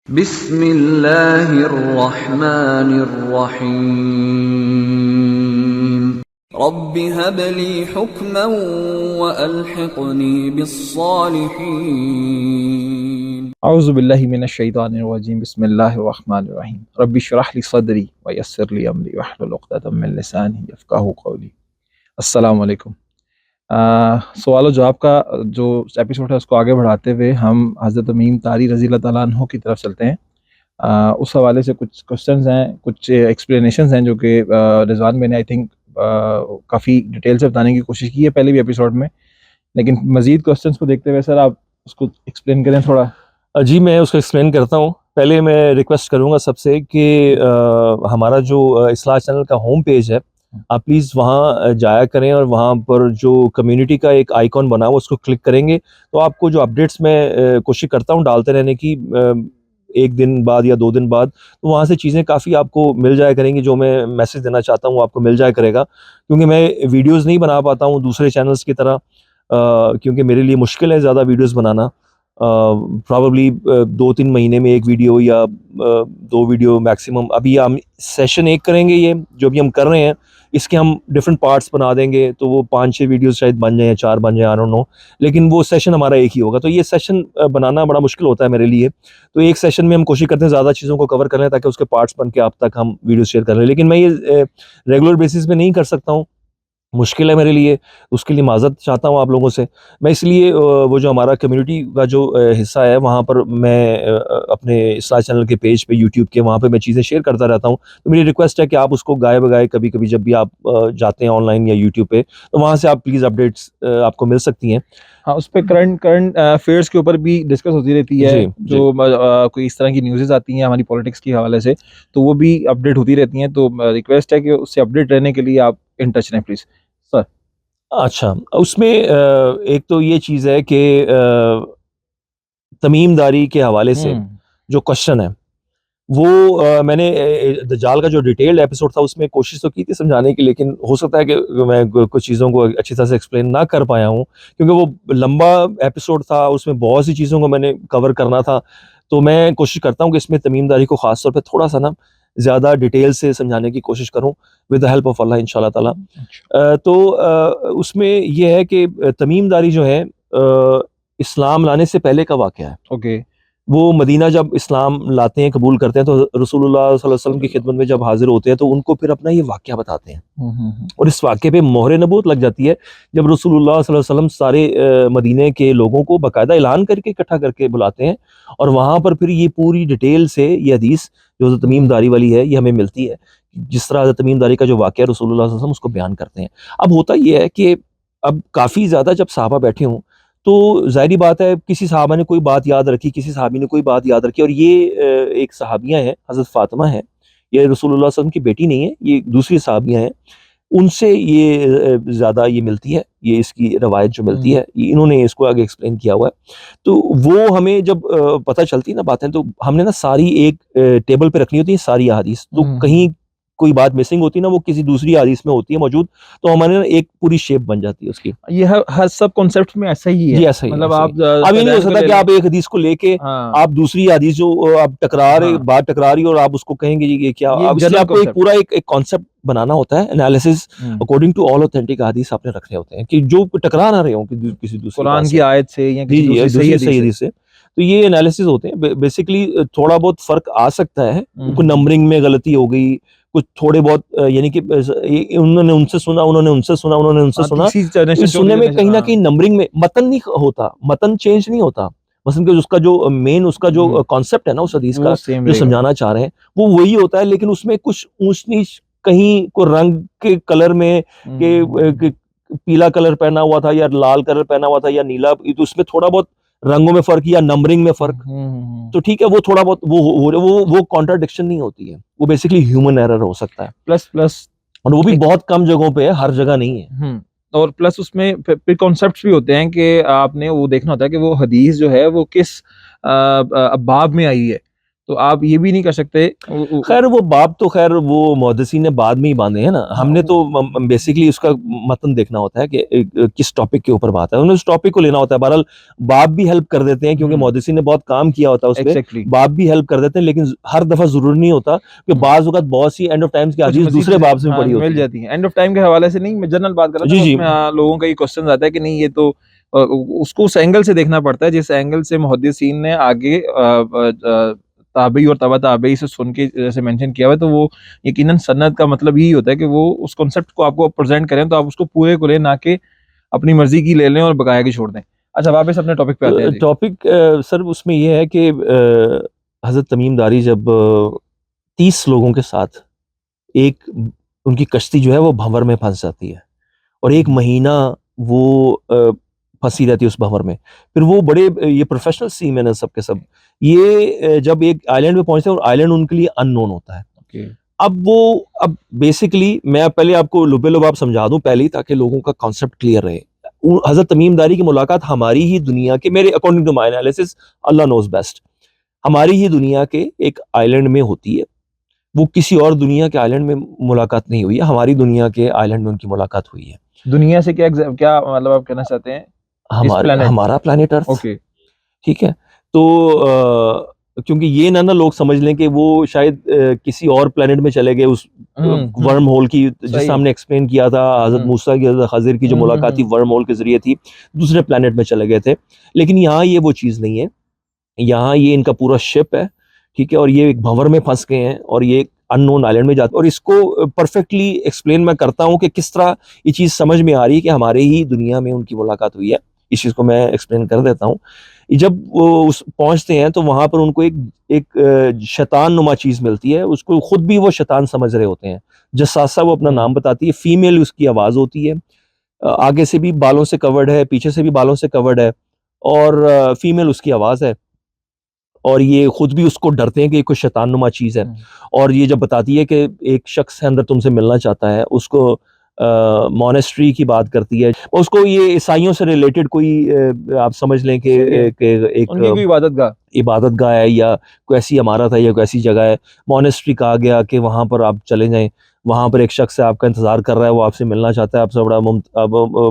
बिस्मिल्लाहिर्रहमानिर्रहीम। Rabbi humbly हुक्मन व अल्हिक़नी बिस्सालिहीन। औज़ु बिल्लाहि मिनश शैतानिर रजीम। बिस्मिल्लाहिर रहमानिर रहीम। रब्बि इश्रह ली सदरी व यस्सिर ली अमरी वहलुल उक़दतम मिन लिसानी यफ़क़हू क़ौली। अस्सलामु अलैकुम। सवाल और जवाब का जो एपिसोड है उसको आगे बढ़ाते हुए हम हज़रत तमीम तारी रज़ी अल्लाह तआला अन्हु की तरफ चलते हैं। उस हवाले से कुछ क्वेश्चंस हैं, कुछ एक्सप्लेनेशंस हैं जो कि रिज़वान मैंने आई थिंक काफ़ी डिटेल से बताने की कोशिश की है पहले भी एपिसोड में, लेकिन मज़ीद क्वेश्चंस को देखते हुए सर आप उसको एक्सप्लेन करें थोड़ा। जी, मैं उसको एक्सप्लेन करता हूँ। पहले मैं रिक्वेस्ट करूँगा सबसे कि हमारा जो इस्लाह चैनल का होम पेज है, आप प्लीज़ वहाँ जाया करें और वहाँ पर जो कम्युनिटी का एक आइकॉन बना हुआ उसको क्लिक करेंगे तो आपको जो अपडेट्स मैं कोशिश करता हूँ डालते रहने की, 1 दिन बाद या 2 दिन बाद, तो वहाँ से चीज़ें काफ़ी आपको मिल जाया करेंगी। जो मैं मैसेज देना चाहता हूँ वो आपको मिल जाया करेगा, क्योंकि मैं वीडियोज़ नहीं बना पाता हूँ दूसरे चैनल्स की तरह, क्योंकि मेरे लिए मुश्किल है ज़्यादा वीडियोज़ बनाना। प्रॉबेबली 2-3 महीने में 1 वीडियो या 2 वीडियो मैक्सिमम। अभी हम सेशन 1 करेंगे, ये जो भी हम कर रहे हैं इसके हम डिफरेंट पार्ट्स बना देंगे तो वो 5-6 वीडियोस शायद बन जाए या 4 बन जाए, आई डोंट नो, लेकिन वो सेशन हमारा एक ही होगा। तो ये सेशन बनाना बड़ा मुश्किल होता है मेरे लिए, तो एक सेशन में हम कोशिश करते हैं ज़्यादा चीज़ों को कवर कर लें ताकि उसके पार्ट्स बन के आप तक हम वीडियो शेयर कर लें, लेकिन मैं ये रेगुलर बेसिस पे नहीं कर सकता हूँ, मुश्किल है मेरे लिए। उसके लिए माज़रत चाहता हूँ आप लोगों से। मैं इसलिए वो जो हमारा कम्युनिटी का जो हिस्सा है वहाँ पर मैं अपने इस्लाह चैनल के पेज पे, यूट्यूब के, वहाँ पे मैं चीज़ें शेयर करता रहता हूँ। तो मेरी रिक्वेस्ट है कि आप उसको गाए-बगाए कभी-कभी जब भी आप जाते हैं ऑनलाइन या यूट्यूब पे, तो वहाँ से आप प्लीज़ अपडेट्स आपको मिल सकती हैं। हाँ, उस पे करंट करंट अफेयर्स के ऊपर भी डिस्कस होती रहती है। जी, जी। जो कोई इस तरह की न्यूज़ेज़ आती हैं हमारी पॉलिटिक्स के हवाले से, तो वो भी अपडेट होती रहती हैं। तो रिक्वेस्ट है कि उससे अपडेट रहने के लिए आप इन टच रहें प्लीज़। सर। अच्छा, उसमें एक तो ये चीज़ है कि तमीमदारी के हवाले से हुँ। जो क्वेश्चन है वो मैंने दज्जाल का जो डिटेल्ड एपिसोड था उसमें कोशिश तो की थी समझाने की, लेकिन हो सकता है कि मैं कुछ चीज़ों को अच्छी तरह से एक्सप्लेन ना कर पाया हूँ, क्योंकि वो लंबा एपिसोड था, उसमें बहुत सी चीज़ों को मैंने कवर करना था। तो मैं कोशिश करता हूँ कि इसमें तमीमदारी को ख़ास तौर पे थोड़ा-सा ना ज़्यादा डिटेल से समझाने की कोशिश करूँ, विद द हेल्प ऑफ अल्लाह इंशाअल्लाह ताला। अच्छा। उसमें ये है कि तमीमदारी जो है इस्लाम लाने से पहले का वाक़या है। ओके। वो मदीना जब इस्लाम लाते हैं, कबूल करते हैं, तो रसूलुल्लाह सल्लल्लाहु अलैहि वसल्लम की खिदमत में जब हाज़िर होते हैं तो उनको फिर अपना ये वाक़या बताते हैं। हुँ, हुँ, हुँ। और इस वाक़ये पे मोहर नबूवत लग जाती है जब रसूलुल्लाह सल्लल्लाहु अलैहि वसल्लम सारे मदीने के लोगों को बाकायदा ऐलान करके इकट्ठा करके बुलाते हैं, और वहाँ पर फिर ये पूरी डिटेल से ये हदीस जो तमीमदारी वाली है ये हमें मिलती है। जिस तरह तमीमदारी का जो वाक़या रसूलुल्लाह सल्लल्लाहु अलैहि वसल्लम उसको बयान करते हैं। अब होता ये है कि अब काफ़ी ज़्यादा जब सहाबा बैठे हों, तो ज़ाहिर-सी बात है किसी सहाबा ने कोई बात याद रखी, किसी सहाबी ने कोई बात याद रखी, और ये एक सहाबिया हैं, हज़रत फ़ातिमा हैं, ये रसूलुल्लाह सल्लल्लाहु अलैहि वसल्लम की बेटी नहीं है, ये दूसरी सहाबिया हैं। उनसे ये ज़्यादा ये मिलती है, ये इसकी रवायत जो मिलती हुँ। है, इन्होंने इसको आगे एक्सप्लेन किया हुआ है। तो वो हमें जब पता चलती है ना बातें, तो हमने ना सारी एक टेबल पे रखनी होती है सारी अहादीस, तो हुँ, हुँ। कहीं कोई बात मिसिंग होती है ना, वो किसी दूसरी हदीस में होती है मौजूद, तो हमारे ना एक पूरी शेप बन जाती है उसकी। ये हर सब कॉन्सेप्ट में ऐसा ही है। जी, ऐसा ही है, मतलब ऐसा ही आप है। अब ये नहीं हो तदायन को सकता ले कि लें। आप एक हदीस को लेके हाँ, आप दूसरी हदीस जो आप हाँ। बात टकरा रही है और आप उसको कहेंगे जी ये क्या? ये एक अब इसलिए जनरल आपको एक कॉन्सेप्ट है। पूरा एक एक कॉन्सेप्ट बनाना होता है, एनालिसिस हुँ। अकॉर्डिंग टू ऑल ऑथेंटिक हदीस आपने रखने होते हैं कि जो टकरा ना रहे हों किसी दूसरी बात कुरान की से। आयत से या जी, किसी जी, दूसरी एक सही दूसरी सही हदीस से। हदीस से। तो ये एनालिसिस होते हैं। बेसिकली थोड़ा बहुत फ़र्क आ सकता है, हुँ, कोई हुँ, हुँ। नंबरिंग में गलती हो गई, कुछ थोड़े बहुत यानी कि उन्होंने उनसे सुना, उन्होंने उनसे सुना, उन्होंने उनसे हाँ, सुना। तीसरी तो जनरेशन, इस चौथी सुनने में जनरेशन। कहीं न हाँ। कहीं नंबरिंग में मतन नहीं होता, मतन चेंज नहीं होता। मसलन कि उसका जो मेन उसका जो हुँ। कॉन्सेप्ट है ना उस हदीस वो का, सेम जो रहेगा। समझाना चाह रहे हैं, वो वही होता है, लेकिन उसमें कुछ ऊँच-नीच कहीं को रंग के कलर में हुँ, के हुँ, हुँ। कि पीला कलर पहना हुआ था या लाल कलर पहना हुआ था या नीला, तो उसमें थोड़ा बहुत रंगों में फ़र्क या नंबरिंग में हुँ, फ़र्क, हुँ, हुँ, हुँ। तो ठीक है, वो थोड़ा बहुत वो कॉन्ट्राडिक्शन नहीं होती है। वो बेसिकली ह्यूमन एरर हो सकता है, प्लस प्लस और वो भी एक। बहुत कम जगहों पे है, हर जगह नहीं है। हुँ। और प्लस उसमें फिर कॉन्सेप्ट्स भी होते हैं कि आपने वो देखना होता है कि वो हदीस जो है वो किस बाब में आई है। तो आप ये भी नहीं कर सकते खैर वो बाब तो खैर वो मुहद्दिसीन ने बाद में ही बांधे हैं ना, हमने तो बेसिकली उसका मतन देखना होता है कि किस टॉपिक के ऊपर बात है, उन्हें उस टॉपिक को लेना होता है। बहरहाल बाब भी हेल्प कर देते हैं क्योंकि मुहद्दिसीन ने बहुत काम किया होता है उस पे, एग्जैक्टली बाब भी हेल्प कर देते हैं, लेकिन हर दफा जरूरी नहीं होता कि बाज वक्त बहुत सी एंड ऑफ टाइम्स की हदीस दूसरे बाब से पड़ी होती मिल है। जाती है। एंड ऑफ टाइम के हवाले से नहीं, मैं जनरल बात कर रहा जी था, जी उसमें लोगों का ये क्वेश्चन आता है कि नहीं ये तो उसको उस एंगल से देखना पड़ता है जिस एंगल से मुहद्दिसीन ने आगे ताबई और तबा ताबई से सुन के जैसे मेंशन किया हुआ है, तो वो यकीनन सनद का मतलब यही होता है कि वो उस कॉन्सेप्ट को आपको प्रेजेंट करें तो आप उसको पूरे को लें, ना कि अपनी मर्जी की ले लें और बकाया की छोड़ दें। अच्छा, वापस अपने टॉपिक पे आते हैं जी। टॉपिक सर उसमें यह है कि हजरत तमीम दारी जब 30 लोगों के साथ एक उनकी कश्ती जो है वो भंवर में फंस जाती है और एक महीना वो फंसी रहती है उस भंवर में, फिर वो बड़े ये प्रोफेशनल सीमैन है सब के सब, ये जब एक आइलैंड पे पहुंचते हैं और आइलैंड उनके लिए अननोन होता है। ओके। अब बेसिकली मैं पहले आपको लुबे लुबाब समझा दूं पहले ही, ताकि लोगों का कॉन्सेप्ट क्लियर रहे। हजरत तमीम दारी की मुलाकात हमारी ही दुनिया के, मेरे according to my analysis, Allah knows best, हमारी ही दुनिया के एक आइलैंड में होती है। वो किसी और दुनिया के आइलैंड में मुलाकात नहीं हुई है, हमारी दुनिया के आइलैंड में उनकी मुलाकात हुई है। दुनिया से क्या क्या मतलब आप कहना चाहते हैं? इस प्लेनेट? हमारा प्लेनेट अर्थ। ओके। ठीक है, तो क्योंकि ये ना लोग समझ लें कि वो शायद किसी और प्लेनेट में चले गए, उस वर्म होल की, जिससे हमने एक्सप्लेन किया था, हजरत मूसा की हजरत खजिर की जो मुलाकात थी वर्म होल के जरिए थी, दूसरे प्लेनेट में चले गए थे। लेकिन यहाँ ये वो चीज़ नहीं है, यहाँ ये इनका पूरा शिप है, ठीक है, और ये एक भंवर में फंस गए हैं और ये अननोन आइलैंड में जाते हैं। और इसको परफेक्टली एक्सप्लेन मैं करता हूँ कि किस तरह ये चीज़ समझ में आ रही है कि हमारे ही दुनिया में उनकी मुलाकात हुई है। इस चीज़ को मैं एक्सप्लेन कर देता हूँ। जब वो उस पहुंचते हैं तो वहां पर उनको एक शैतान नुमा चीज़ मिलती है, उसको खुद भी वो शैतान समझ रहे होते हैं। जसासा वो अपना नाम बताती है, फीमेल उसकी आवाज़ होती है, आगे से भी बालों से कवर्ड है, पीछे से भी बालों से कवर्ड है, और फीमेल उसकी आवाज़ है, और ये खुद भी उसको डरते हैं कि ये कोई शैतान नुमा चीज़ है। और ये जब बताती है कि एक शख्स है अंदर तुमसे मिलना चाहता है, उसको मॉनेस्ट्री की बात करती है, उसको ये ईसाइयों से रिलेटेड कोई आप समझ लें कि एक उनकी कोई इबादत गाह है या कोई ऐसी इमारत है या कोई ऐसी जगह है। मॉनेस्ट्री कहा गया कि वहाँ पर आप चले जाएं, वहाँ पर एक शख्स है आपका इंतजार कर रहा है, वो आपसे मिलना चाहता है, आपसे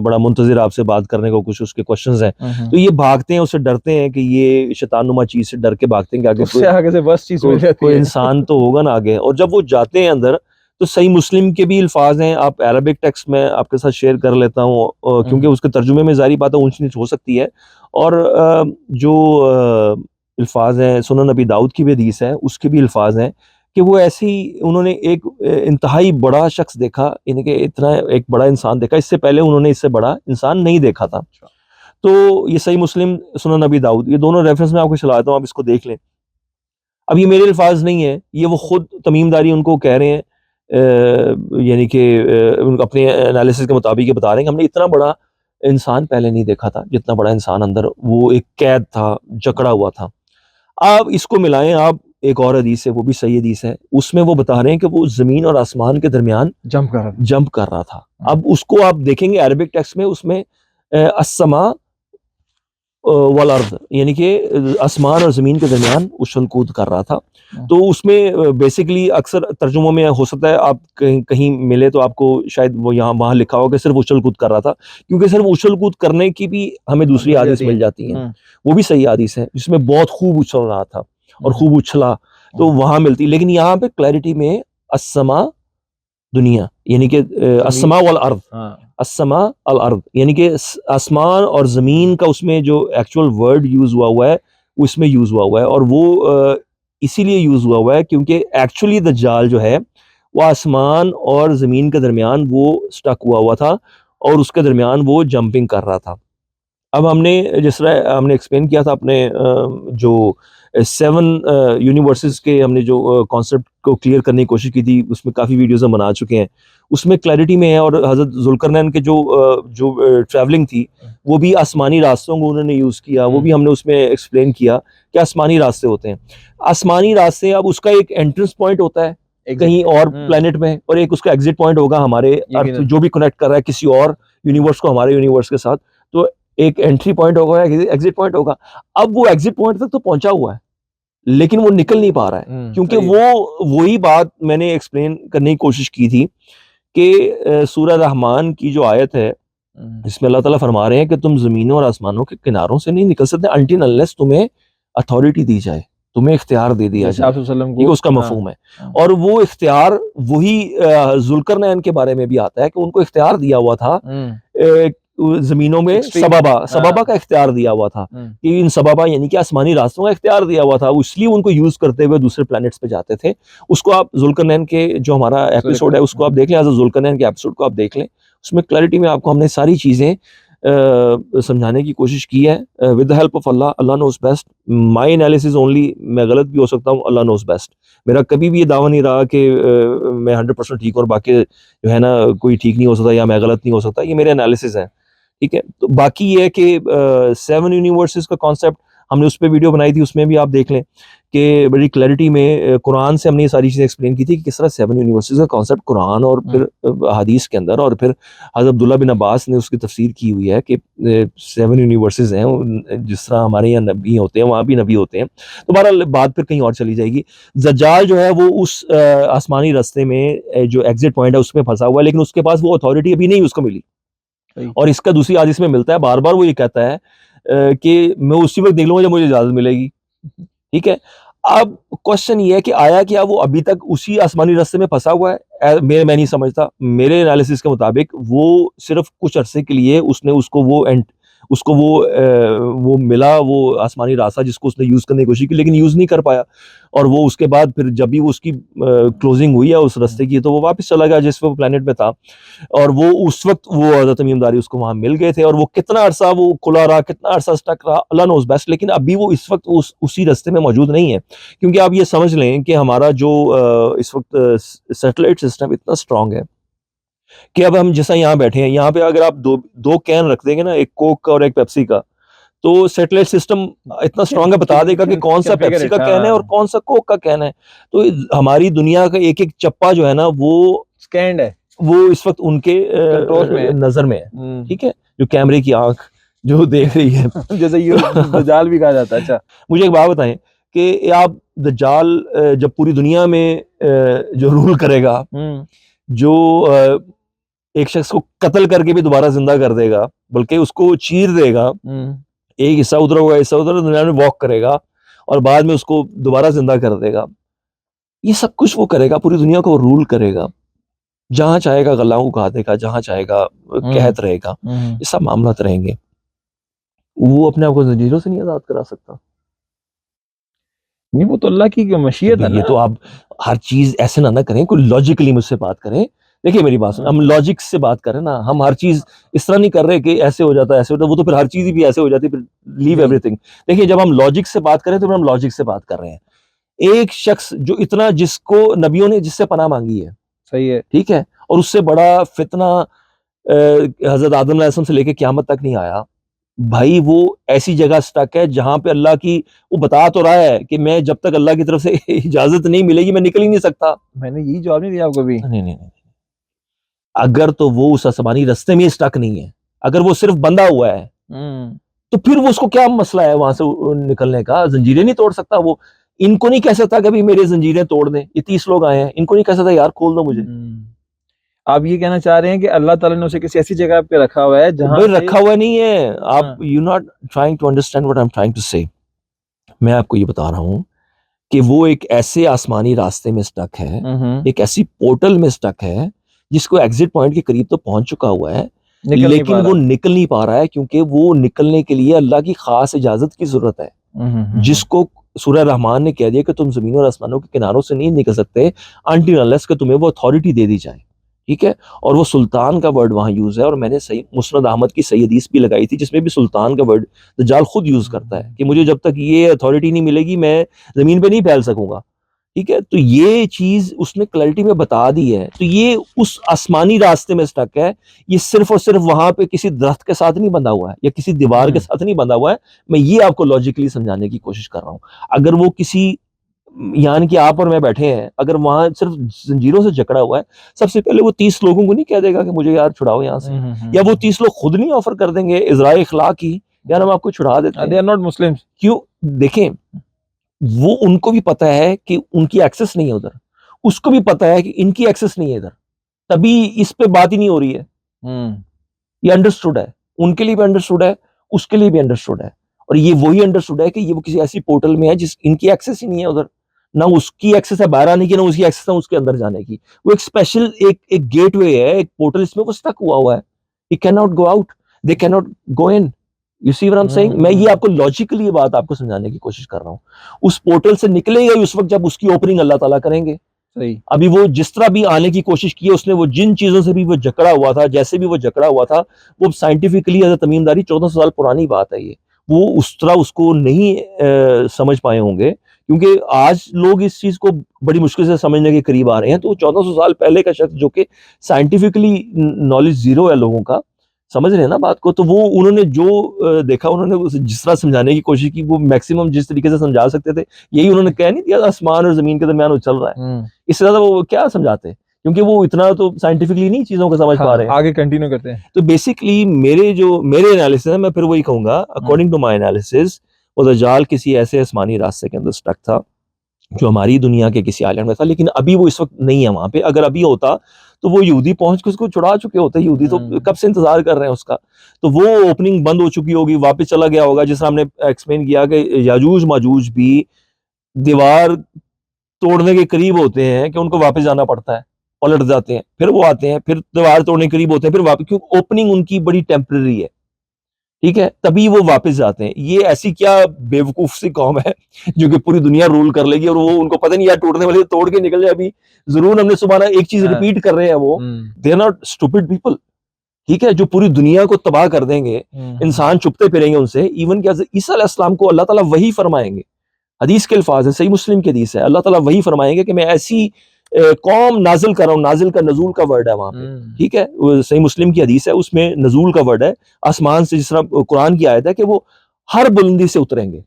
बड़ा मुंतजिर आपसे बात करने को, कुछ उसके क्वेश्चंस हैं। तो ये भागते हैं, उससे डरते हैं कि ये शैतानुमा चीज से डर के भागते हैं कि आगे से बस चीज मिल जाती कोई है। इंसान तो होगा ना आगे। और जब वो जाते हैं अंदर तो सही मुस्लिम के भी अल्फाज हैं, आप अरबिक टेक्स्ट में आपके साथ शेयर कर लेता हूँ क्योंकि उसके तर्जुमे में जारी बात है ऊंच नीच हो सकती है। और जो अल्फाज हैं, सुनन नबी दाऊद की भी हदीस है, उसके भी अल्फाज हैं कि वो ऐसे ही उन्होंने एक इंतहाई बड़ा शख्स देखा, इनके इतना एक बड़ा इंसान देखा, इससे पहले उन्होंने इससे बड़ा इंसान नहीं देखा था। तो ये सही मुस्लिम, सुनन नबी दाऊद, ये दोनों रेफरेंस में आपको चलाता हूँ, आप इसको देख लें। अब ये मेरे अल्फाज नहीं है, ये वो खुद तमीमदारी उनको कह रहे हैं, यानी कि अपने एनालिसिस के मुताबिक ये बता रहे हैं कि हमने इतना बड़ा इंसान पहले नहीं देखा था, जितना बड़ा इंसान अंदर वो एक कैद था, जकड़ा हुआ था। आप इसको मिलाएं आप एक और हदीस है, वो भी सही हदीस है, उसमें वो बता रहे हैं कि वो जमीन और आसमान के दरमियान जंप कर रहा था। अब उसको आप देखेंगे अरबिक टेक्स्ट में, उसमें अस्समा वल अर्द, यानी कि आसमान और ज़मीन के दरमियान उछल कूद कर रहा था। तो उसमें बेसिकली अक्सर तर्जुमों में हो सकता है आप कहीं कहीं मिले तो आपको शायद वो यहाँ वहाँ लिखा हो कि सिर्फ उछल कूद कर रहा था, क्योंकि सिर्फ उछल कूद करने की भी हमें दूसरी हदीस मिल जाती है, वो भी सही हदीस है, जिसमें बहुत खूब उछल रहा था और खूब उछला, तो वहाँ मिलती। लेकिन यहाँ पे क्लैरिटी में अस्समा दुनिया, यानी कि अस्समा वल अर्द, अस्समा अल अर्द, यानी कि आसमान और ज़मीन का उसमें जो एक्चुअल वर्ड यूज़ हुआ है वो इसमें यूज़ हुआ है। और वो इसीलिए यूज़ हुआ है क्योंकि एक्चुअली दज्जाल जो है वो आसमान और ज़मीन के दरमियान वो स्टक हुआ था और उसके दरमियान वो जंपिंग कर रहा था। अब हमने जिस तरह हमने एक्सप्लेन किया था अपने जो 7 यूनिवर्सेस के हमने जो कॉन्सेप्ट को क्लियर करने की कोशिश की थी, उसमें काफ़ी वीडियोस हम बना चुके हैं, उसमें क्लैरिटी में है। और हज़रत ज़ुल्करनैन के जो ट्रैवलिंग थी वो भी आसमानी रास्तों को उन्होंने यूज़ किया, वो भी हमने उसमें एक्सप्लेन किया कि आसमानी रास्ते होते हैं। आसमानी रास्ते, अब उसका एक एंट्रेंस पॉइंट होता है कहीं और प्लेनेट में, और एक उसका एग्जिट पॉइंट होगा हमारे अर्थ जो भी कनेक्ट कर रहा है किसी और यूनिवर्स को हमारे यूनिवर्स के साथ। तो एक एंट्री पॉइंट होगा, एग्जिट पॉइंट होगा। अब वो एग्जिट पॉइंट तक तो पहुंचा हुआ है, लेकिन वो निकल नहीं पा रहा है, क्योंकि वही बात मैंने एक्सप्लेन करने की कोशिश की थी कि सूरह रहमान की जो आयत है इसमें अल्लाह ताला फरमा रहे हैं कि तुम जमीनों और आसमानों के किनारों से नहीं निकल सकते अनटिल अनलेस तुम्हें अथॉरिटी दी जाए, तुम्हें इख्तियार दे दिया जाए। ये उसका मफहूम है। और वो इख्तियार वही जुल्करनैन के बारे में भी आता है कि उनको इख्तियार दिया हुआ था जमीनों में सबबा का इख्तियार दिया हुआ था कि इन सबबा यानी कि आसमानी रास्तों का इख्तियार दिया हुआ था, इसलिए उनको यूज करते हुए दूसरे प्लैनेट्स पे जाते थे। उसको आप जुल्करनैन के जो हमारा एपिसोड है उसको आप देख लें, जुल्करनैन के एपिसोड को आप देख लें, उसमें क्लैरिटी में आपको हमने सारी चीजें समझाने की कोशिश की है with the help of Allah. Allah knows best, my analysis only, मैं गलत भी हो सकता हूँ, अल्लाह नोस बेस्ट। मेरा कभी भी ये दावा नहीं रहा कि मैं 100% ठीक और बाकी जो है ना कोई ठीक नहीं हो सकता या मैं गलत नहीं हो सकता, ये मेरे एनालिसिस है, ठीक है। तो बाकी ये है कि 7 यूनिवर्सेस का कॉन्सेप्ट हमने उस पर वीडियो बनाई थी, उसमें भी आप देख लें कि बड़ी क्लैरिटी में कुरान से हमने ये सारी चीज़ें एक्सप्लेन की थी कि किस तरह 7 यूनिवर्सेस का कॉन्सेप्ट कुरान और फिर हदीस के अंदर, और फिर हज़रत अब्दुल्ला बिन अब्बास ने उसकी तफसीर की हुई है कि 7 यूनिवर्सेस हैं, जिस तरह हमारे यहाँ नबी होते हैं वहाँ भी नबी होते हैं। तो बहरहाल बात फिर कहीं और चली जाएगी। दज्जाल जो है वो उस आसमानी रास्ते में जो एग्जिट पॉइंट है उसमें फंसा हुआ है, लेकिन उसके पास वो अथॉरिटी अभी नहीं उसको मिली। और इसका दूसरी हदीस में मिलता है, बार बार वो ये कहता है कि मैं उसी वक्त देख लूंगा जब मुझे इजाजत मिलेगी, ठीक है। अब क्वेश्चन ये है कि आया क्या वो अभी तक उसी आसमानी रास्ते में फंसा हुआ है? मैं नहीं समझता। मेरे एनालिसिस के मुताबिक वो सिर्फ कुछ अरसे के लिए उसने उसको वो मिला, वो आसमानी रास्ता जिसको उसने यूज करने की कोशिश की लेकिन यूज नहीं कर पाया, और वो उसके बाद फिर जब भी उसकी क्लोजिंग हुई है उस रास्ते की तो वो वापस चला गया जिस प्लेनेट में था, और वो उस वक्त वो हज़रत तमीमदारी उसको वहां मिल गए थे, और वो कितना अरसा वो खुला रहा, कितना अरसा स्टक रहा, अल्लाह नोज़ बेस्ट। लेकिन अभी वो इस वक्त उसी रास्ते में मौजूद नहीं है, क्योंकि आप ये समझ लें कि हमारा जो इस वक्त सैटेलाइट सिस्टम इतना स्ट्रांग है कि अब हम जैसा यहाँ बैठे हैं, यहाँ पे अगर आप दो कैन रख देंगे ना, एक कोक का और एक पेप्सी का, तो सैटेलाइट सिस्टम इतना स्ट्रांग है, बता देगा कि कौन सा पेप्सी का कैन है और कौन सा कोक का कैन है। तो हमारी दुनिया का एक एक चप्पा जो है ना वो स्कैन्ड है, वो इस वक्त उनके नजर में है, ठीक है। जो कैमरे की आंख जो देख रही है जैसे ये दज्जाल भी कहा जाता है। अच्छा, मुझे एक बात बताएं कि आप दज्जाल जब पूरी दुनिया में जो रूल करेगा, जो एक शख्स को कत्ल करके भी दोबारा जिंदा कर देगा, बल्कि उसको चीर देगा, एक हिस्सा उधर होगा हिस्सा उधर, दुनिया में वॉक करेगा और बाद में उसको दोबारा जिंदा कर देगा, ये सब कुछ वो करेगा, पूरी दुनिया को रूल करेगा, जहां चाहेगा गला उगा देगा, जहां चाहेगा कहत रहेगा, ये सब मामलात रहेंगे। वो अपने आप को जंजीरों से नहीं आजाद करा सकता। नहीं, वो तो अल्लाह की मशीयत है। ये तो आप हर चीज ऐसे ना करें, कोई लॉजिकली मुझसे बात करें। देखिए मेरी बात सुन, हम लॉजिक से बात करें ना, हम हर चीज इस तरह नहीं कर रहे कि ऐसे हो जाता है ऐसे होता है, वो तो फिर हर चीज भी ऐसे हो जाती है, फिर लीव एवरीथिंग। देखिए जब हम लॉजिक से बात करें तो फिर हम लॉजिक से बात कर रहे हैं। एक शख्स जो इतना, जिसको नबियों ने जिससे पनाह मांगी है, सही है, ठीक है, और उससे बड़ा फितना हजरत आदम अलैहिस्सलाम से लेके क़यामत तक नहीं आया भाई, वो ऐसी जगह स्टक है जहां पे अल्लाह की, वो बता तो रहा है कि मैं जब तक अल्लाह की तरफ से इजाजत नहीं मिलेगी मैं निकल ही नहीं सकता। मैंने यही जवाब नहीं दिया आपको भी। नहीं, अगर तो वो उस आसमानी रास्ते में स्टक नहीं है, अगर वो सिर्फ बंधा हुआ है तो फिर वो उसको क्या मसला है वहां से निकलने का? जंजीरें नहीं तोड़ सकता वो, इनको नहीं कह सकता कभी मेरे जंजीरें तोड़ दें, ये 30 लोग आए हैं, इनको नहीं कह सकता यार खोल दो मुझे। आप ये कहना चाह रहे हैं कि अल्लाह ताला ने उसे किसी ऐसी जगह पे रखा हुआ है जहां रखा हुआ नहीं है। आप you not trying to understand what I am trying to say. मैं आपको ये बता रहा हूं कि वो एक ऐसे आसमानी रास्ते में स्टक है, एक ऐसी पोर्टल में स्टक है जिसको एग्जिट पॉइंट के करीब तो पहुंच चुका हुआ है, लेकिन वो निकल नहीं पा रहा है, क्योंकि वो निकलने के लिए अल्लाह की खास इजाजत की जरूरत है, जिसको सूरह रहमान ने कह दिया कि तुम जमीन और आसमानों के किनारों से नहीं निकल सकते अनटिल अनलेस कि तुम्हें वो अथॉरिटी दे दी जाए, ठीक है। और वो सुल्तान का वर्ड वहां यूज है, और मैंने सही मुस्नद अहमद की सही हदीस भी लगाई थी जिसमें भी सुल्तान का वर्ड दज्जाल खुद यूज करता है कि मुझे जब तक ये अथॉरिटी नहीं मिलेगी मैं जमीन पे नहीं फैल सकूंगा, ठीक है। तो ये चीज उसने क्लैरिटी में बता दी है। तो ये उस आसमानी रास्ते में स्टक है, ये सिर्फ और सिर्फ वहां पे किसी दरख्त के साथ नहीं बंधा हुआ है या किसी दीवार के साथ नहीं बंधा हुआ है। मैं ये आपको लॉजिकली समझाने की कोशिश कर रहा हूं। अगर वो किसी, यानी कि आप और मैं बैठे हैं, अगर वहां सिर्फ जंजीरों से जकड़ा हुआ है, सबसे पहले वो 30 लोगों को नहीं कह देगा कि मुझे यार छुड़ाओ यहाँ से, या वो 30 लोग खुद नहीं ऑफर कर देंगे इजराए इखलाक की, यार हम आपको छुड़ा देते हैं, दे आर नॉट मुस्लिम्स। क्यों? देखें वो उनको भी पता है कि उनकी एक्सेस नहीं है उधर, उसको भी पता है कि इनकी एक्सेस नहीं है इधर, तभी इस पे बात ही नहीं हो रही है। ये अंडरस्टूड है, उनके लिए भी अंडरस्टूड है, उसके लिए भी अंडरस्टूड है, और ये वही अंडरस्टूड है कि ये वो किसी ऐसी पोर्टल में है जिस इनकी एक्सेस ही नहीं है उधर, ना उसकी एक्सेस है बाहर आने की, ना उसकी एक्सेस है उसके अंदर जाने की। वो एक स्पेशल एक गेटवे है, एक पोर्टल, इसमें वो स्टक हुआ है। He can not go out, they can not go in. You see what I am saying? मैं ये आपको लॉजिकली ये बात आपको समझाने की कोशिश कर रहा हूँ। उस पोर्टल से निकलेगा ही उस वक्त जब उसकी ओपनिंग अल्लाह ताला करेंगे। सही। अभी वो जिस तरह भी आने की कोशिश की है उसने, वो जिन चीजों से भी वो जकड़ा हुआ था, जैसे भी वो जकड़ा हुआ था, वो साइंटिफिकली एज तमीमदारी 1400 साल पुरानी बात है ये। वो उस तरह उसको नहीं समझ पाए होंगे, क्योंकि आज लोग इस चीज को बड़ी मुश्किल से समझने के करीब आ रहे हैं। तो 1400 साल पहले का शख्स जो कि साइंटिफिकली नॉलेज जीरो है लोगों का, समझ रहे हैं ना बात को, तो वो उन्होंने जो देखा, उन्होंने उसे जिस तरह समझाने की कोशिश की, वो मैक्सिमम जिस तरीके से समझा सकते थे, यही उन्होंने कह नहीं दिया आसमान और जमीन के दरमियान वो चल रहा है। इससे ज्यादा वो क्या समझाते, क्योंकि वो इतना तो साइंटिफिकली नहीं चीजों को समझ पा रहे हैं। आगे कंटिन्यू करते हैं। तो बेसिकली मेरे एनालिसिस है, मैं फिर वही कहूंगा, अकॉर्डिंग टू माय एनालिसिस, वो दज्जाल किसी ऐसे आसमानी रास्ते के अंदर स्टक था जो हमारी दुनिया के किसी आइलैंड में था, लेकिन अभी वो इस वक्त नहीं है वहां पे। अगर अभी होता तो वो यहूदी पहुंच के उसको छुड़ा चुके होते। यहूदी तो कब से इंतजार कर रहे हैं उसका। तो वो ओपनिंग बंद हो चुकी होगी, वापस चला गया होगा, जिस तरह हमने एक्सप्लेन किया कि याजूज माजूज भी दीवार तोड़ने के करीब होते हैं कि उनको वापस जाना पड़ता है, पलट जाते हैं, फिर वो आते हैं, फिर दीवार तोड़ने के करीब होते हैं, फिर वापस, क्योंकि ओपनिंग उनकी बड़ी टेम्पररी है, ठीक है, तभी वो वापस जाते हैं। ये ऐसी क्या बेवकूफ सी कौम है जो कि पूरी दुनिया रूल कर लेगी, और वो उनको पता नहीं यार टूटने वाले तोड़ के निकल जाए। अभी जरूर हमने सुबह एक चीज रिपीट कर रहे हैं, वो they are not stupid people, ठीक है, जो पूरी दुनिया को तबाह कर देंगे। इंसान छुपते फिरेंगे उनसे। इवन क्या ईसा अलैहिस्सलाम को अल्लाह ताला वही फरमाएंगे, हदीस के अल्फाज है, सही मुस्लिम की हदीस है, अल्लाह ताला वही फरमाएंगे कि मैं ऐसी कौम नाजिल कर रहा हूँ। नाजिल का नजूल का वर्ड है वहां पे, ठीक है, सही मुस्लिम की हदीस है, उसमें नजूल का वर्ड है, आसमान से, जिस तरह कुरान की आयत है कि वो हर बुलंदी से उतरेंगे,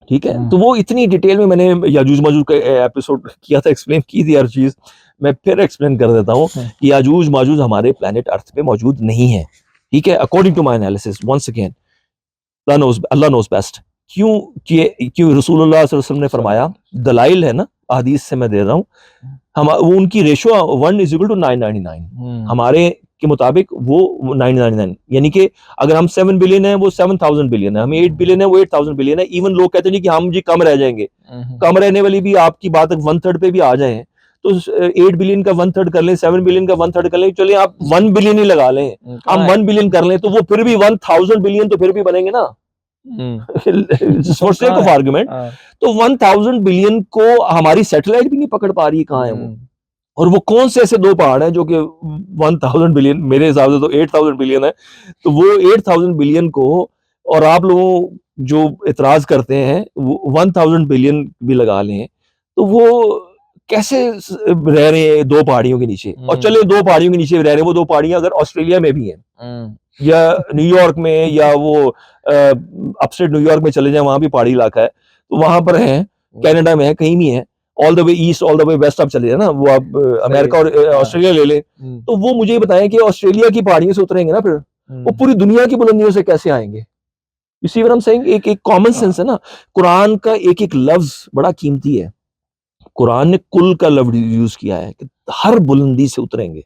ठीक है। तो वो इतनी डिटेल में मैंने याजूज माजूज का एपिसोड किया था, एक्सप्लेन की थी हर चीज। मैं फिर एक्सप्लेन कर देता हूँ कि याजूज माजूज हमारे प्लेनेट अर्थ पे मौजूद नहीं है, ठीक है, according to my analysis. Once again Allah knows best. क्यों रसूलुल्लाह सल्लल्लाहु अलैहि वसल्लम ने फरमाया, दलाइल है ना, हदीस से मैं दे रहा हूँ, हम वो उनकी रेशो 1:999, हमारे के मुताबिक वो 999, यानी कि अगर हम 7 बिलियन है वो 7000 बिलियन है, हम 8 बिलियन है वो 8000 बिलियन है। इवन लोग कहते हैं कि हम जी कम रह जाएंगे, कम रहने वाली भी आपकी बात 1/3 पे भी आ जाए, तो 8 बिलियन का 1/3 कर लें, 7 बिलियन का 1/3 कर लें, चलिए आप 1 बिलियन ही लगा लें, हम 1 बिलियन कर लें, तो वो फिर भी 1000 बिलियन तो फिर भी बनेंगे ना। आर्गुमेंट। तो 1000 बिलियन को हमारी सैटेलाइट भी नहीं पकड़ पा रही, कहाँ है वो। और वो कौन से ऐसे दो पहाड़ हैं जो कि 1000 बिलियन, मेरे हिसाब से तो 8000 बिलियन है, तो वो 8000 बिलियन को, और आप लोगों जो इतराज करते हैं वो 1000 बिलियन भी लगा लें, तो वो कैसे रह रहे हैं दो पहाड़ियों के नीचे। और चले दो पहाड़ियों के नीचे रह रहे हैं, वो दो पहाड़ियां अगर ऑस्ट्रेलिया में भी हैं या न्यूयॉर्क में, या वो अपस्टेट न्यूयॉर्क में चले जाए, वहां भी पहाड़ी इलाका है, तो वहां पर है, कनाडा में है, कहीं भी है, all the way east, all the way west आप चले जाए ना, वो आप अमेरिका और ऑस्ट्रेलिया ले ले, तो वो मुझे बताएं कि ऑस्ट्रेलिया की पहाड़ियों से उतरेंगे ना, फिर वो पूरी दुनिया की बुलंदियों से कैसे आएंगे। You see what I am saying? एक कॉमन सेंस है ना। कुरान का एक एक लफ्ज बड़ा कीमती है। कुरान ने कुल का लफ्ज यूज किया है कि हर बुलंदी से उतरेंगे,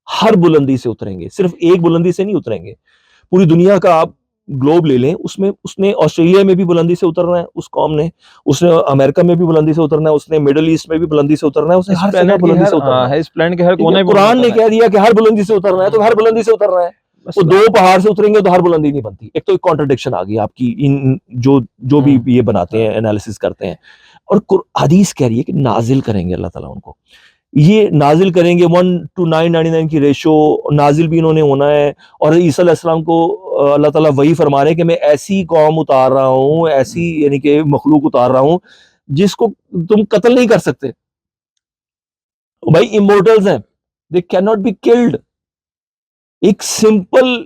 हर बुलंदी से उतरेंगे, सिर्फ एक बुलंदी से नहीं उतरेंगे। पूरी दुनिया का आप ग्लोब ले लें, उसमें उसने ऑस्ट्रेलिया में भी बुलंदी से उतरना है उस कौम ने, उसने अमेरिका में भी बुलंदी से उतरना है, उसने मिडिल ईस्ट में भी बुलंदी से उतरना है, उसने हर जगह बुलंदी से उतरना है। इस प्लेनेट के हर कोने पे कुरान ने कह दिया कि हर बुलंदी से उतरना है, तो हर बुलंदी से उतरना है। तो दो पहाड़ से उतरेंगे तो हर बुलंदी नहीं बनती। एक तो एक कॉन्ट्रडिक्शन आ गई आपकी, इन जो भी ये बनाते हैं, एनालिसिस करते हैं। और हदीस कह रही है कि नाजिल करेंगे अल्लाह ताला उनको, ये नाजिल करेंगे 1:999 की रेशो, नाजिल भी इन्होंने होना है। और ईसा अलैहिस्सलाम को अल्लाह ताला वही फरमा रहे हैं कि मैं ऐसी कौम उतार रहा हूँ, ऐसी यानी कि मखलूक उतार रहा हूँ जिसको तुम कत्ल नहीं कर सकते। भाई इमोर्टल्स हैं, they can not be killed. एक सिंपल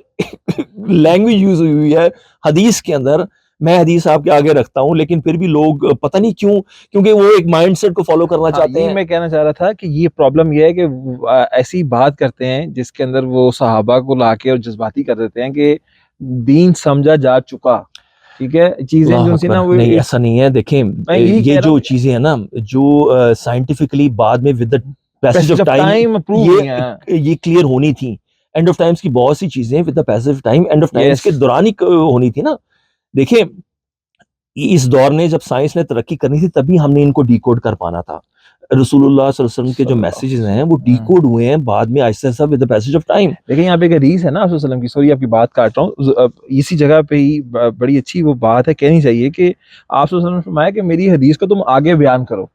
लैंग्वेज यूज हुई है हदीस के अंदर। मैं हदीस आपके आगे रखता हूं, लेकिन फिर भी लोग पता नहीं क्यों, क्योंकि वो एक माइंडसेट को फॉलो करना चाहते हैं। मैं कहना चाह रहा था कि ये प्रॉब्लम ये है कि ऐसी बात करते हैं जिसके अंदर वो सहाबा को लाके और जज्बाती कर देते हैं कि दीन समझा जा चुका। ठीक है, चीजें अल्लाह जो सी ना अकबर। वो नहीं ऐसा नहीं है, देखें मैं यही कह ये रहा जो हूँ, चीजें हैं ना, जो साइंटिफिकली बाद में with the passage passage of of time time approve हुई हैं। ये क्लियर होनी थी। एंड ऑफ टाइम्स की बहुत सी चीजें with the passage of time, end of times yes, के दौरान ही होनी थी ना। देखिए इस दौर ने जब साइंस ने तरक्की करनी थी तभी हमने इनको डिकोड कर पाना था। रसूलुल्लाह सल्लल्लाहु अलैहि वसल्लम के जो मैसेजेस हैं वो डिकोड हुए हैं बाद में Aahista Aahista with the passage of time. देखिए यहाँ पे एक हदीस है ना आप वसल्लम की, सॉरी आपकी बात काट रहा हूँ, इसी जगह पे ही बड़ी अच्छी वो बात है, कहनी चाहिए कि आप वसल्लम ने फरमाया कि मेरी हदीस को तुम आगे बयान करो,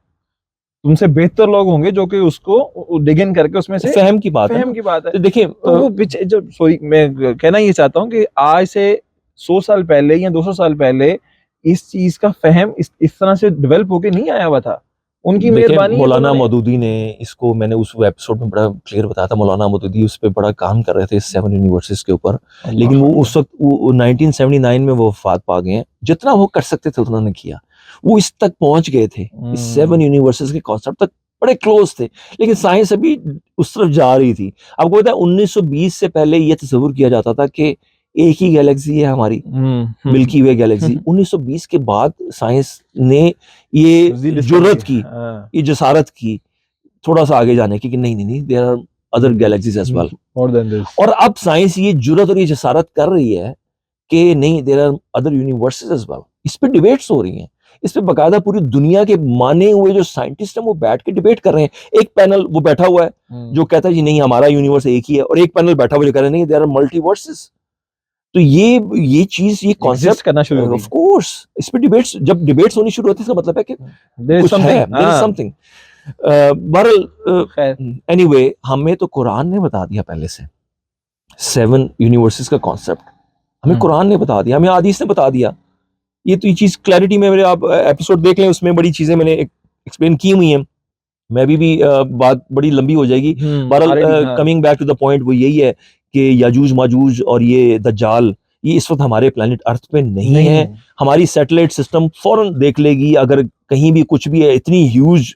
तुमसे बेहतर लोग होंगे जो कि उसको डिग इन करके उसमें से फहम की बात है फहम ना। की बात है। तो देखिए तो वो पीछे जो, सॉरी मैं कहना ये चाहता हूँ कि आज से 100 साल पहले या 200 साल पहले इस चीज का फहम इस तरह से डेवलप होके नहीं आया हुआ था, उनकी देखिए मेहरबानी है तो मौलाना उन्होंने। मौदूदी ने इसको, मैंने उस एपिसोड में बड़ा क्लियर बताया था, मौलाना मौदूदी उस पर बड़ा काम कर रहे थे 7 यूनिवर्सिटीज के ऊपर। लेकिन वो उस वक्त 1979 में वो वफात पा गए हैं। जितना वो कर सकते थे उन्होंने किया, वो इस तक पहुंच गए थे, इस 7 यूनिवर्सिटीज के कॉन्सेप्ट तक बड़े क्लोज थे। लेकिन साइंस अभी उस तरफ जा रही थी। आपको पता है 1920 से पहले ये तस्वुर किया जाता था कि एक ही गैलेक्सी है हमारी, मिल्की वे गैलेक्सी। 1920 के बाद साइंस ने ये जुर्रत की, ये जसारत की थोड़ा सा आगे जाने की कि नहीं नहीं नहीं, there are other galaxies as well. More than this. और अब साइंस ये जुर्रत और ये जसारत कर रही है कि नहीं, there are other universes as well. इस पे डिबेट्स हो रही हैं, इस पे बकायदा पूरी दुनिया के माने हुए जो साइंटिस्ट हैं वो बैठ के डिबेट कर रहे हैं। एक पैनल वो बैठा हुआ है जो कहता है जी नहीं हमारा यूनिवर्स एक ही है, और एक पैनल बैठा हुआ जो कह रहा है नहीं देयर आर मल्टीवर्सेस। तो ये चीज, ये कॉन्सेप्ट करना शुरू हो ऑफ कोर्स इस पे डिबेट्स, जब डिबेट्स होनी शुरू होती है इसका मतलब है कि कुछ है, देयर इज समथिंग। बहरहाल एनीवे हमें तो कुरान ने बता दिया पहले से 7 यूनिवर्सेस का कॉन्सेप्ट, हमें कुरान ने बता दिया, हमें हदीस ने बता दिया। ये तो ये चीज क्लैरिटी में मेरे आप एपिसोड देख लें, उसमें बड़ी चीजें मैंने एक्सप्लेन की हुई हैं। मैं भी बात बड़ी लंबी हो जाएगी। बहरहाल coming back to the point वो यही है कि याजूज माजूज और ये दज्जाल ये इस वक्त हमारे प्लेनेट अर्थ पे नहीं है। हमारी सैटेलाइट सिस्टम फौरन देख लेगी अगर कहीं भी कुछ भी है। इतनी ह्यूज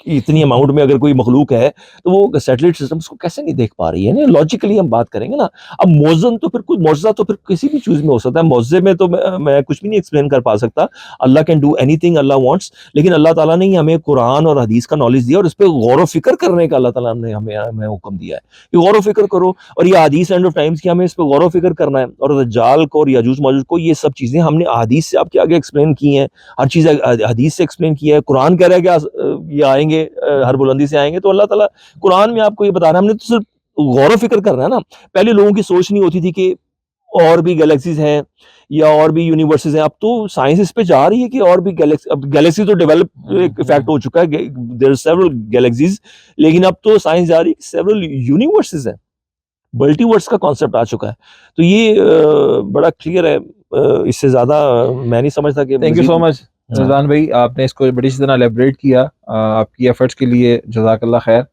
इतनी अमाउंट में अगर कोई मखलूक है तो वो सैटेलाइट सिस्टम उसको कैसे नहीं देख पा रही है ना। लॉजिकली हम बात करेंगे ना। अब मौजन तो फिर कुछ मौजज़ा तो फिर किसी भी चीज में हो सकता है। मौजज़े में तो मैं कुछ भी नहीं एक्सप्लेन कर पा सकता। Allah can do anything Allah wants. लेकिन अल्लाह ताला ने ही हमें कुरान और हदीस का नॉलेज दिया और इस पर गौर व फिक्र करने का अल्लाह ताला ने हमें हुक्म दिया है कि गौर व फिक्र करो। और ये हदीस एंड ऑफ टाइम्स की हमें इस पर गौर व फिक्र करना है। और दज्जाल को और याजूज माजूज को ये सब चीजें हमने हदीस से आपके आगे एक्सप्लेन की हैं। हर चीज हदीस से एक्सप्लेन किया है। कुरान कह रहा है कि ये आएंगे, हर बुलंदी से आएंगे, तो अल्लाह ताला कुरान में आपको ये बता रहा है। हमने तो सिर्फ गौर व फिक्र करना है ना। पहले लोगों की सोच नहीं होती थी कि और भी गैलेक्सीज हैं या और भी यूनिवर्सेस हैं। अब तो साइंस इस पे जा रही है कि और भी गैलेक्सी, अब गैलेक्सी तो डेवलप एक फैक्ट हो चुका है, देयर आर सेवरल गैलेक्सीज। लेकिन अब तो साइंस जा रही है सेवरल यूनिवर्सेस हैं, मल्टीवर्स का कॉन्सेप्ट आ चुका है। तो ये बड़ा क्लियर है। इससे ज्यादा मैं नहीं समझता कि thank you so much Rizwan भाई, आपने इसको बड़ी सी तरह एलेबरेट किया। आपकी एफर्ट्स के लिए जज़ाकल्लाह खैर।